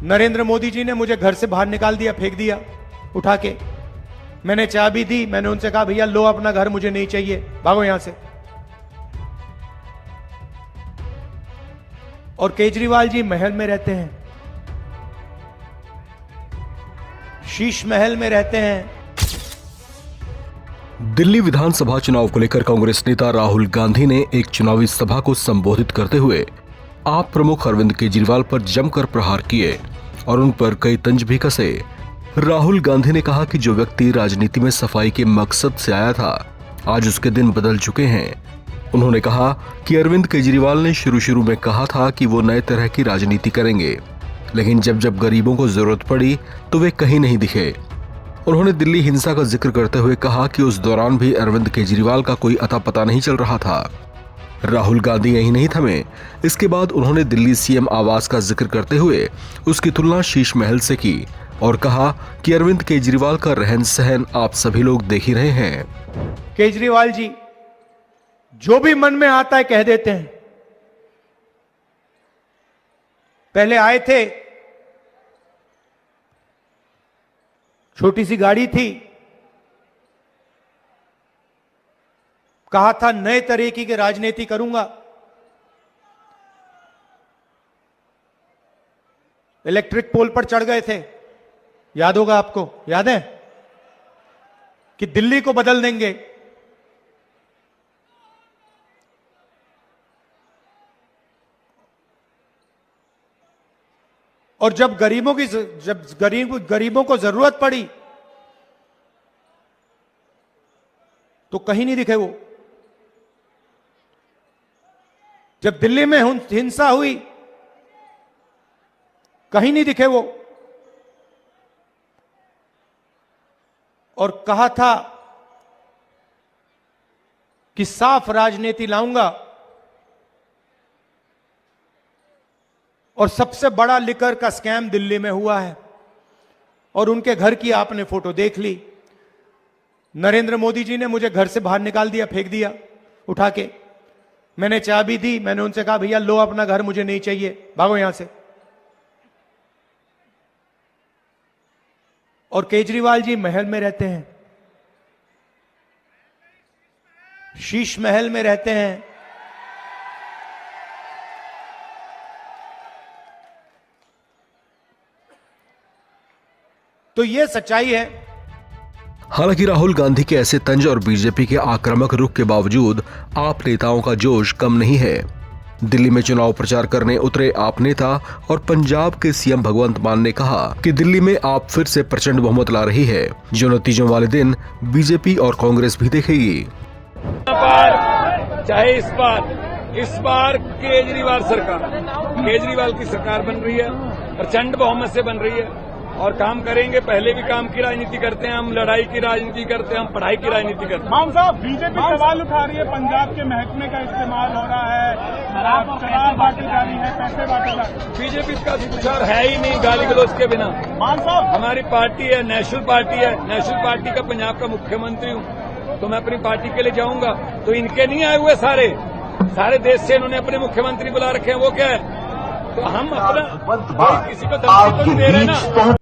नरेंद्र मोदी जी ने मुझे घर से बाहर निकाल दिया, फेंक दिया उठा के। मैंने चाबी दी, मैंने उनसे कहा भैया लो अपना घर, मुझे नहीं चाहिए, भागो यहां से। और केजरीवाल जी महल में रहते हैं, शीश महल में रहते हैं। दिल्ली विधानसभा चुनाव को लेकर कांग्रेस नेता राहुल गांधी ने एक चुनावी सभा को संबोधित करते हुए आप प्रमुख अरविंद केजरीवाल पर जमकर प्रहार किए और उन पर कई तंज भी कसे। राहुल गांधी ने कहा कि जो व्यक्ति राजनीति में सफाई के मकसद से आया था, आज उसके दिन बदल चुके हैं। उन्होंने कहा कि अरविंद केजरीवाल ने शुरू में कहा था कि वो नए तरह की राजनीति करेंगे, लेकिन जब गरीबों को जरूरत पड़ी तो वे कहीं नहीं दिखे। उन्होंने दिल्ली हिंसा का जिक्र करते हुए कहा कि उस दौरान भी अरविंद केजरीवाल का कोई अता पता नहीं चल रहा था। राहुल गांधी यही नहीं थमे, इसके बाद उन्होंने दिल्ली सीएम आवास का जिक्र करते हुए उसकी तुलना शीश महल से की और कहा कि अरविंद केजरीवाल का रहन सहन आप सभी लोग देख ही रहे हैं। केजरीवाल जी जो भी मन में आता है कह देते हैं। पहले आए थे, छोटी सी गाड़ी थी, कहा था नए तरीके की राजनीति करूंगा। इलेक्ट्रिक पोल पर चढ़ गए थे, याद होगा आपको, याद है कि दिल्ली को बदल देंगे। और जब गरीबों को जरूरत पड़ी तो कहीं नहीं दिखे वो। जब दिल्ली में हिंसा हुई कहीं नहीं दिखे वो। और कहा था कि साफ राजनीति लाऊंगा। और सबसे बड़ा लिकर का स्कैम दिल्ली में हुआ है और उनके घर की आपने फोटो देख ली। नरेंद्र मोदी जी ने मुझे घर से बाहर निकाल दिया, फेंक दिया उठा के। मैंने चाबी दी, मैंने उनसे कहा भैया लो अपना घर, मुझे नहीं चाहिए, भागो यहां से। और केजरीवाल जी महल में रहते हैं, शीश महल में रहते हैं। तो यह सच्चाई है। हालांकि राहुल गांधी के ऐसे तंज और बीजेपी के आक्रामक रुख के बावजूद आप नेताओं का जोश कम नहीं है। दिल्ली में चुनाव प्रचार करने उतरे आप नेता और पंजाब के सीएम भगवंत मान ने कहा कि दिल्ली में आप फिर से प्रचंड बहुमत ला रही है, जो नतीजों वाले दिन बीजेपी और कांग्रेस भी देखेगी। चाहे इस बार केजरीवाल की सरकार बन रही है, प्रचंड बहुमत से बन रही है और काम करेंगे। पहले भी काम की राजनीति करते हैं हम, लड़ाई की राजनीति करते हैं हम, पढ़ाई की राजनीति करते हैं। मान साहब, बीजेपी सवाल उठा रही है, पंजाब के महकमे का इस्तेमाल हो रहा है, शराब बांटी जा रही है, पैसे बांटे जा रहे हैं। बीजेपी का कुछ और है ही नहीं गाली गलौज के बिना। मान साहब, हमारी पार्टी है, नेशनल पार्टी है, नेशनल पार्टी का पंजाब का मुख्यमंत्री हूँ, तो मैं अपनी पार्टी के लिए जाऊंगा। तो इनके नहीं आए हुए सारे देश से इन्होंने अपने मुख्यमंत्री बुला रखे हैं, वो क्या है? तो हम अपना किसी को धमकी तो नहीं दे रहे ना।